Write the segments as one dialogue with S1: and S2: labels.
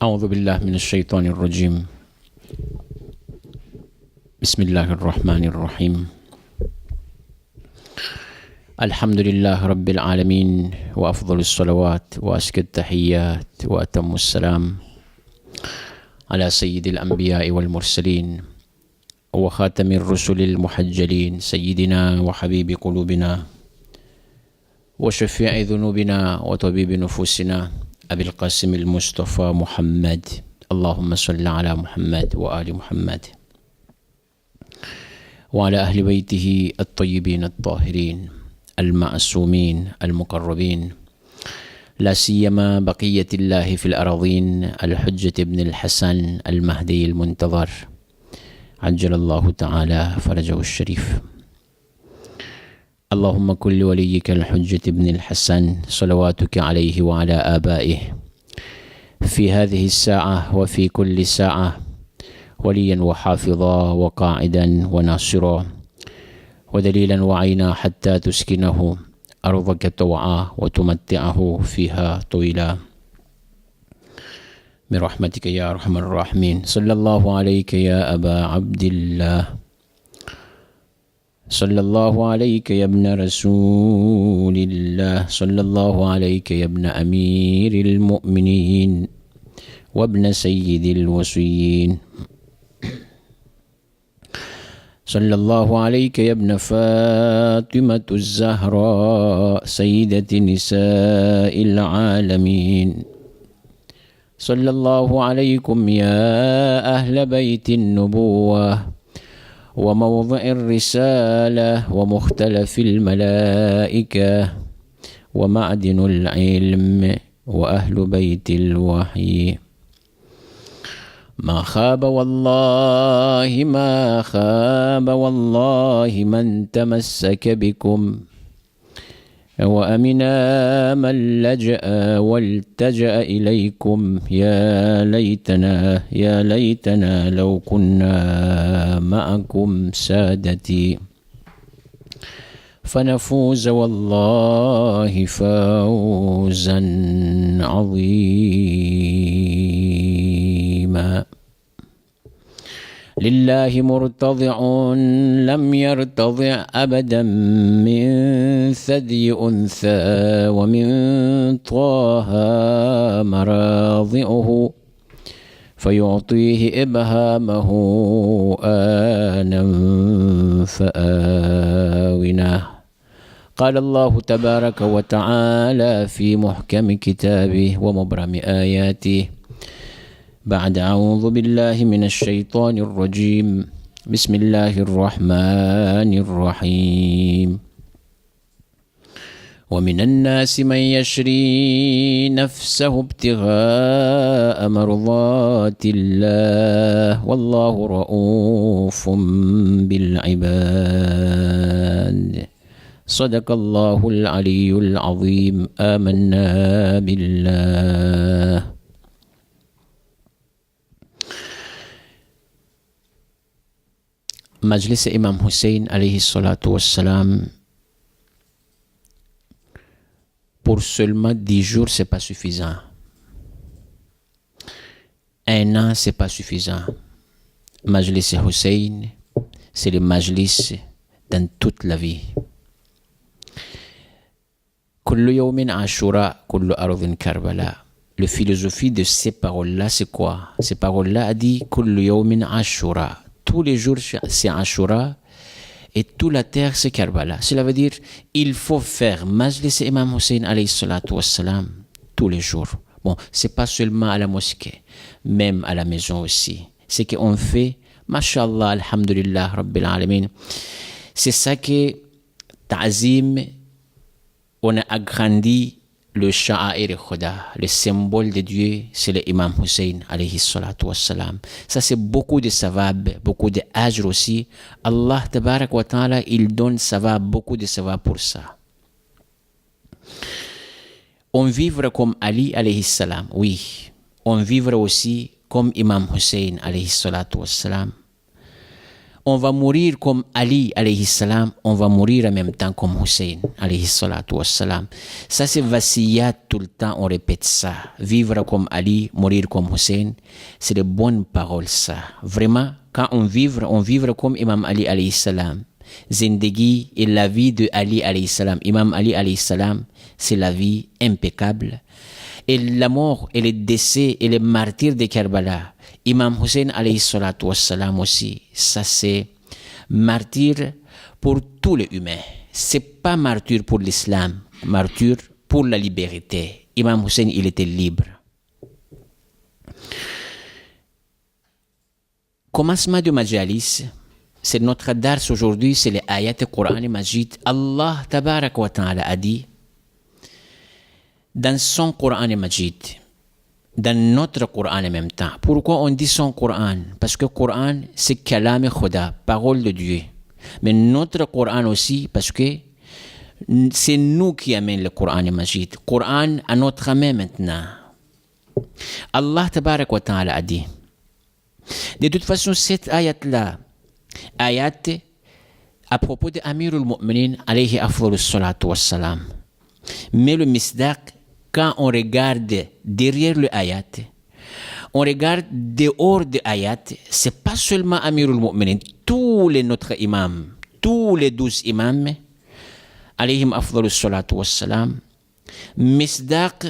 S1: أعوذ بالله من الشيطان الرجيم. بسم الله الرحمن الرحيم. الحمد لله رب العالمين، وأفضل الصلوات وأزكى التحيات وأتم السلام على سيد الأنبياء والمرسلين وخاتم الرسل المحجلين، سيدنا وحبيب قلوبنا وشفيع ذنوبنا وطبيب نفوسنا أبي القاسم المصطفى محمد. اللهم صل على محمد وآل محمد وعلى أهل بيته الطيبين الطاهرين المعصومين المقربين، لا سيما بقية الله في الأراضين الحجة بن الحسن المهدي المنتظر عجل الله تعالى فرجه الشريف. اللهم كن لوليك الحجة بن الحسن صلواتك عليه وعلى آبائه في هذه الساعة وفي كل ساعة وليا وحافظا وقاعدا وناصرا ودليلا وعينا، حتى تسكنه أرضك طوعا وتمتعه فيها طويلا برحمتك يا أرحم الراحمين. صلى الله عليك يا أبا عبد الله، صلى الله عليك يا ابن رسول الله، صلى الله عليك يا ابن أمير المؤمنين وابن سيد الوصيين، صلى الله عليك يا ابن فاطمة الزهراء سيدة نساء العالمين، صلى الله عليكم يا أهل بيت النبوة وموضع الرسالة ومختلف الملائكة ومعدن العلم وأهل بيت الوحي. ما خاب والله ما خاب والله من تمسك بكم، وأمنا من لجأ والتجأ إليكم. يا ليتنا لو كنا معكم سادتي فنفوز والله فوزا عظيما. لله مرتضع لم يرتضع أبدا من ثدي أنثى، ومن طه مراضعه فيعطيه إبهامه آنا فآونا. قال الله تبارك وتعالى في محكم كتابه ومبرم آياته بعد أعوذ بالله من الشيطان الرجيم، بسم الله الرحمن الرحيم. ومن الناس من يشري نفسه ابتغاء مرضات الله والله رؤوف بالعباد. صدق الله العلي العظيم. آمنا بالله. Majlis Imam Hussein alayhi salatu wassalam, pour seulement 10 jours, c'est pas suffisant. 1 an, c'est pas suffisant. Majlis Hussein, c'est le majlis dans toute la vie. Kullu yawmin ashura, kullu ardhin karbala. La philosophie de ces paroles-là, c'est quoi? Ces paroles-là a dit kullu yawmin ashura. Tous les jours, c'est Ashura et toute la terre, c'est Karbala. Cela veut dire il faut faire Majlis Imam Hussein alayhi salatu wassalam tous les jours. Bon, c'est pas seulement à la mosquée, même à la maison aussi. Ce qu'on fait, mashallah, alhamdulillah, rabbil alamin. C'est ça que Ta'zim, on a agrandi le Sha'air Khuda, le symbole de Dieu, c'est l'imam Hussein alayhi salatu wassalam. Ça, c'est beaucoup de savab, beaucoup de ajr aussi. Allah tabarak wa ta'ala, il donne savab, beaucoup de savab pour ça. On vivra comme Ali alayhi salam, oui. On vivra aussi comme imam Hussein alayhi salatu wassalam. on va mourir comme Ali alayhi salam, on va mourir en même temps comme Hussein alayhi salatu wassalam. Ça c'est wasiyat, tout le temps on répète ça. Vivre comme Ali, mourir comme Hussein, c'est de bonnes paroles ça. Vraiment, quand on vivre comme Imam Ali alayhi salam. Zindagi et la vie de Ali alayhi salam. Imam Ali alayhi salam, c'est la vie impeccable. Et la mort et le décès et les martyrs de Karbala, Imam Hussein alayhi salatu wassalam aussi, ça c'est martyr pour tous les humains. C'est pas martyr pour l'islam, martyr pour la liberté. Imam Hussein, il était libre. Commencement de Majalis, c'est notre dars aujourd'hui, c'est les ayats du Coran Majid. Allah tabarak wa ta'ala a dit dans son Coran Majid, dans notre Coran en même temps. Pourquoi on dit son Coran? Parce que Coran, c'est Kalam Khuda, parole de Dieu. Mais notre Coran aussi, parce que c'est nous qui amènent le Coran Majid. Coran à notre main maintenant. Allah tabarak wa ta'ala a dit. De toute façon, cette ayat-là, ayat à propos de Amirul Mu'minin alayhi afdalus salatu wassalam. Mais le misdaq, quand on regarde derrière le ayat, on regarde dehors de ayat, c'est pas seulement Amirul Mu'minin, tous les notre imams, tous les 12 imams, alayhim afdalus salatu wassalam, misdaq,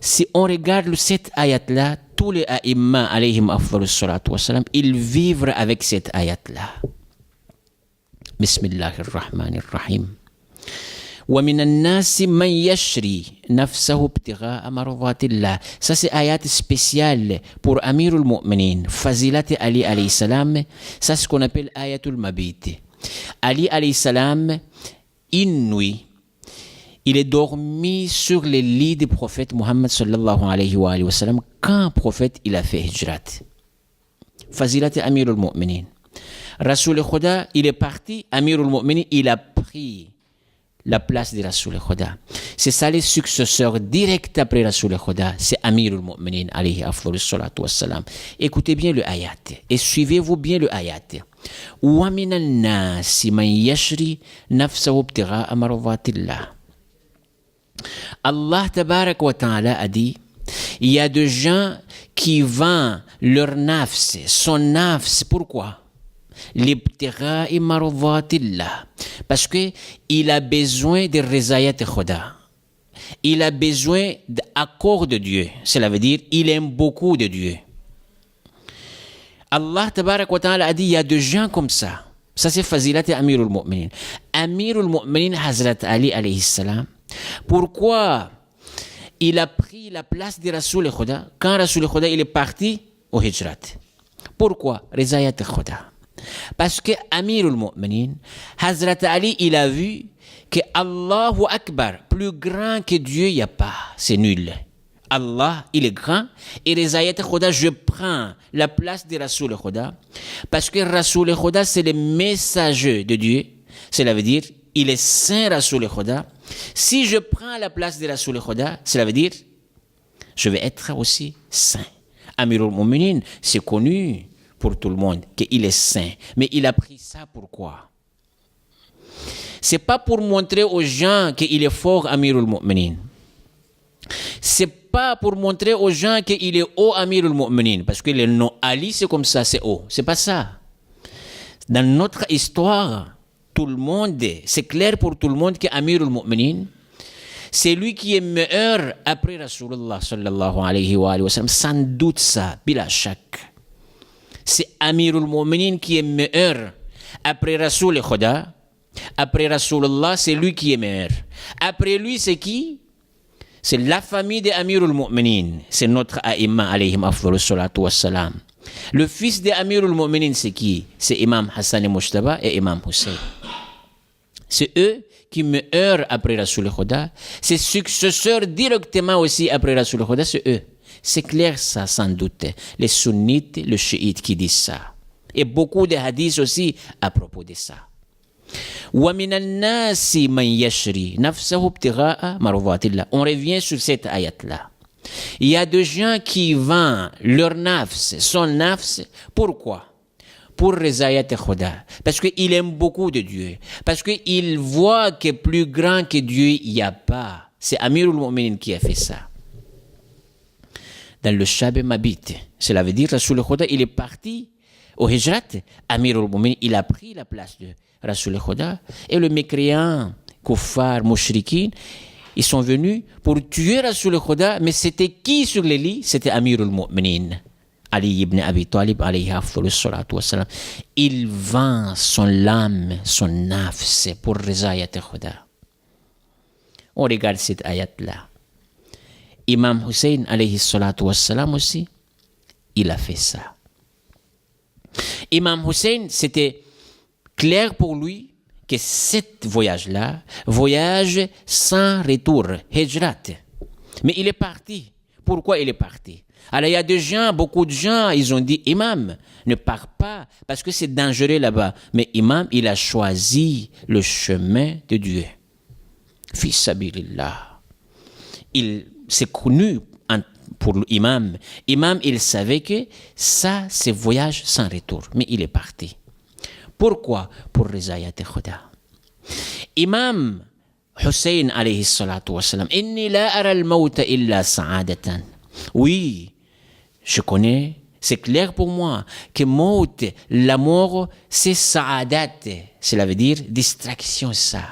S1: si on regarde cette ayat-là, tous les aïmmas, alayhim afdalus salatu wassalam, ils vivent avec cette ayat-là. Bismillahirrahmanirrahim. وَمِنَ النَّاسِ مَنْ يَشْرِي نَفْسَهُ ابْتِغَاءَ مَرْضَاتِ اللَّهِ. Ça c'est ayat spécial pour Amirul Mu'minin, Fazilat Ali alayhi salam. Ça c'est ce qu'on appelle ayatul mabit. Ali alayhi salam, une nuit, il est dormi sur le lit du prophète Muhammad sallallahu alayhi wa sallam quand le prophète il a fait hijrat. Fazilat Amirul Mu'minin. Rasoul Khuda, il est parti, Amirul Mu'minin, il a pris la place de Rasoul Khuda. C'est ça les successeurs direct après Rasoul Khuda, c'est Amirul Mu'minin alayhi afdalus salatu wassalam. Écoutez bien le ayat et suivez-vous bien le ayat. وَمِنَ النَّاسِ مَنْ يَشْرِي نَفْسَهُ ابْتِغَاءَ مَرْضَاتِ اللَّهِ. Allah tabarak wa ta'ala a dit, il y a des gens qui vendent leur nafs, son nafs, pourquoi? L'ibtira'i mardatillah. Parce qu'il a besoin de rizayat khuda. Il a besoin d'accord de Dieu. Cela veut dire, il aime beaucoup de Dieu. Allah tabarak wa ta'ala a dit, il y a des gens comme ça. Ça c'est fazilat Amirul Mu'minin. Amirul Mu'minin Hazrat Ali alayhi salam. Pourquoi il a pris la place de Rasoul Khuda quand Rasoul Khuda il est parti au hijrat? Pourquoi? Rizayat Khuda. Parce que Amirul Mu'minin, Hazrat Ali, il a vu que Allahu Akbar, plus grand que Dieu, il n'y a pas. C'est nul. Allah, il est grand. Et Rizayat Khuda, je prends la place de Rasoul Khuda. Parce que Rasoul Khuda, c'est le messager de Dieu. Cela veut dire, il est saint Rasoul Khuda. Si je prends la place de Rasoul Khuda, cela veut dire, je vais être aussi saint. Amirul Mu'minin, c'est connu pour tout le monde qu'il est saint. Mais il a pris ça pourquoi? C'est pas pour montrer aux gens qu'il est fort, Amirul Mu'minin. C'est pas pour montrer aux gens qu'il est haut, Amirul Mu'minin. Parce que le nom Ali, c'est comme ça, c'est haut. C'est pas ça. Dans notre histoire, tout le monde, c'est clair pour tout le monde qu'Amirul Mu'minin, c'est lui qui est meilleur après Rasulullah sallallahu alayhi wa sallam. Sans doute ça, bila shak. C'est Amirul Mu'minin qui est meilleur après Rasoul Khuda. Après Rasulullah, c'est lui qui est meilleur. Après lui, c'est qui? C'est la famille de Amirul Mu'minin. C'est notre aïmma alayhim afdalus salatu wassalam. Le fils de Amirul Mu'minin, c'est qui? C'est Imam Hassan Mujtaba et Imam Hussein. C'est eux qui meurent après Rasoul Khuda. Ses successeurs directement aussi après Rasoul Khuda, c'est eux. C'est clair ça, sans doute. Les sunnites, les chiites qui disent ça. Et beaucoup de hadiths aussi à propos de ça. وَمِنَ النَّاسِ مَنْ يَشْرِي نَفْسَهُ ابْتِغَاءَ مَرْضَاتِ اللَّهِ. On revient sur cette ayat-là. Il y a des gens qui vendent leur nafs, son nafs. Pourquoi? pour Rizayat Khuda. Parce qu'il aime beaucoup de Dieu. Parce qu'il voit que plus grand que Dieu, il n'y a pas. C'est Amirul Mu'minin qui a fait ça. Dans le Shab Mabit, cela veut dire Rasul Khuda, il est parti au Hijrat. Amirul Mu'minin, il a pris la place de Rasul Khuda. Et le mécréant, Kuffar, Mushrikin, ils sont venus pour tuer Rasul Khuda, mais c'était qui sur les lits? C'était Amirul Mu'minin. Ali ibn Abi Talib, alayhi afdalus salatu wassalam. Il vend son âme, son nafs pour Rizayat Khuda. On regarde cette ayat-là. Imam Hussein, alayhi salatu wassalam aussi, il a fait ça. Imam Hussein, c'était clair pour lui que cet voyage-là, voyage sans retour, hijrat. Mais il est parti. Pourquoi il est parti? Alors il y a des gens, beaucoup de gens, ils ont dit, Imam, ne pars pas, parce que c'est dangereux là-bas. Mais Imam, il a choisi le chemin de Dieu. Fils sabilillah. Il s'est connu pour l'imam. Imam, il savait que ça, c'est voyage sans retour. Mais il est parti. Pourquoi? Pour Rizayat Khuda. Imam Hussein alayhi salatu wassalam, inni la ara al-mawta illa sa'adatan. Oui, je connais, c'est clair pour moi que maut, la mort, c'est sa'adat. Cela veut dire distraction, ça.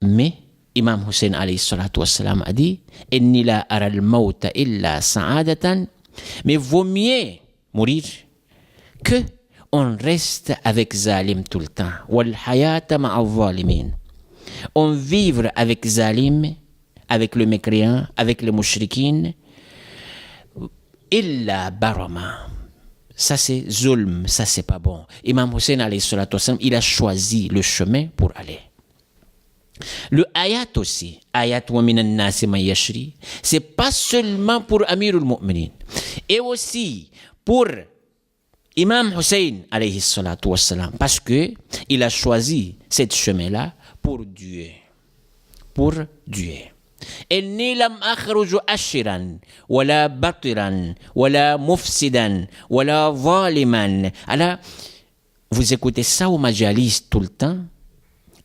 S1: Mais Imam Hussein alayhi salatu wassalam a dit, inni la ara al-mawta illa sa'adatan. Mais vaut mieux mourir que on reste avec Zalim tout le temps. Wal hayata ma'a zalimin. On vivre avec Zalim, avec le mécréant, avec les mushrikin. Illa barama. Ça c'est zulm, ça c'est pas bon. Imam Hussein alayhi salatu wassalam, il a choisi le chemin pour aller. Le ayat aussi, ayat wa minan nasi man yashri, c'est pas seulement pour Amirul Mu'minin, et aussi pour Imam Hussein alayhi salatu wassalam, parce que il a choisi ce chemin-là pour Dieu. Pour Dieu. Inni lam akhruju ashiran, wala batiran, wala mufsidan, wala zaliman. Alors, vous écoutez ça au majalis tout le temps,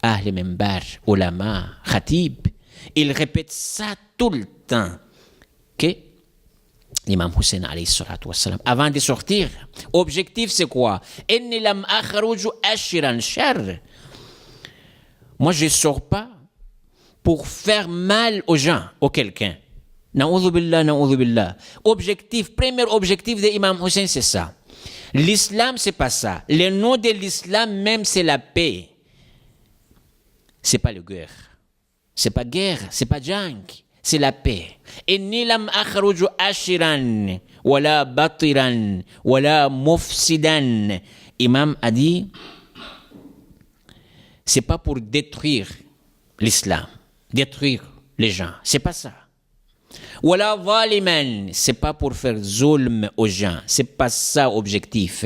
S1: Ahl Mimbar, ulama, khatib, il répète ça tout le temps, que l'imam Hussein alayhi salatu wassalam, avant de sortir, objectif c'est quoi? Inni lam akhruju ashiran shar. Moi je sors pas pour faire mal aux gens, aux quelqu'un. Na'udhu billah, na'udhu billah. Objectif, premier objectif de l'imam Hussein, c'est ça. L'islam, c'est pas ça. Le nom de l'islam même, c'est la paix. C'est pas la guerre. C'est pas guerre, c'est pas jang. C'est la paix. Inni lam akhruju ashiran, wala batiran, wala mufsidan. Imam a dit, c'est pas pour détruire l'islam, détruire les gens. C'est pas ça. Wala zaliman, c'est pas pour faire zulm aux gens. C'est pas ça objectif.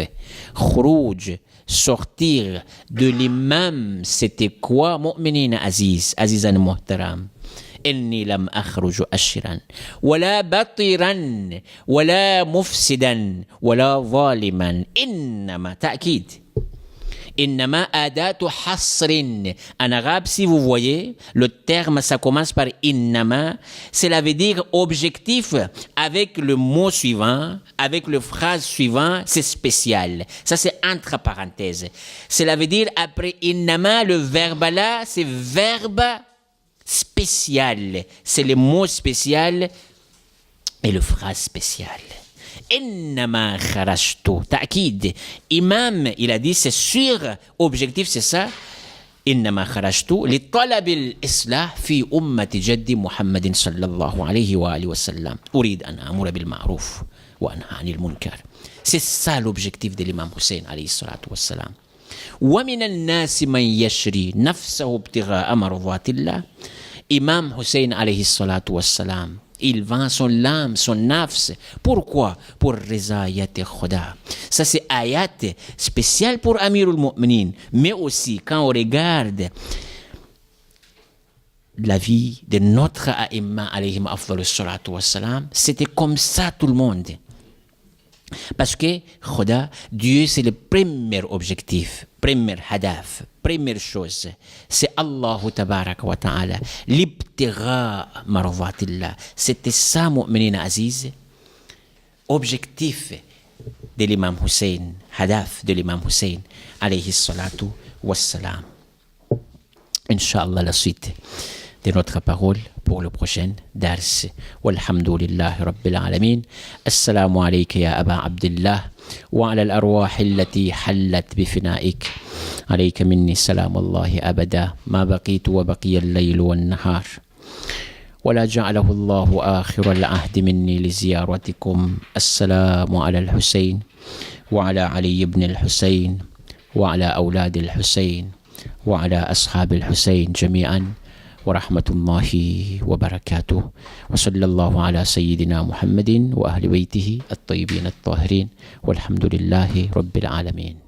S1: Khrouj, sortir de l'imam, c'était quoi? Mu'minina aziz, azizan muhtaram. Inni lam akhruju ashiran, wala batiran, wala mufsidan, wala zaliman. Innama ta'kid. Innama adatu hasrin. En arabe, si vous voyez, le terme, ça commence par innama. Cela veut dire objectif avec le mot suivant, avec le phrase suivant, c'est spécial. Ça, c'est entre parenthèses. Cela veut dire après innama, le verbe là, c'est verbe spécial. C'est le mot spécial et le phrase spéciale. Innama kharajtu, ta'kid. Imam, il a dit, c'est sûr, objectif, c'est ça. Innama kharajtu li talab al-islah fi ummati jaddi Muhammadin sallallahu alayhi wa alihi wa sallam. Urid an amura bil ma'ruf wa anha anil munkar. C'est ça l'objectif de l'imam Hussein alayhi salatu wa salam. Wa min an-nas man yashri nafsahu ibtigha'a mardatillah. Imam Hussein alayhi salatu wa salam, il vend son âme, son nafs. Pourquoi? Pour Rizayat Khuda. Ça, c'est ayat spécial pour Amirul Mu'minin. Mais aussi, quand on regarde la vie de notre A'imma, alayhim afdalus salatu wassalam, c'était comme ça tout le monde. Parce que Khuda, Dieu, c'est le premier objectif, premier hadaf, première chose. C'est Allah tabaraka wa ta'ala. L'ibtigha marwatillah. C'était ça, mu'minina aziz. Objectif de l'imam Hussein, hadaf de l'imam Hussein, alayhi salatu wassalam. Inch'Allah, la suite de notre parole pour le prochain dars. Walhamdulillahi rabbil alamin. Assalamu alayka ya Aba Abdullah wa ala al-arwah allati hallat bifinaik. عليك مني سلام الله أبدا ما بقيت وبقي الليل والنهار ولا جعله الله آخر العهد مني لزيارتكم. السلام على الحسين وعلى علي بن الحسين وعلى أولاد الحسين وعلى أصحاب الحسين جميعا ورحمة الله وبركاته. وصلى الله على سيدنا محمد وأهل بيته الطيبين الطاهرين والحمد لله رب العالمين.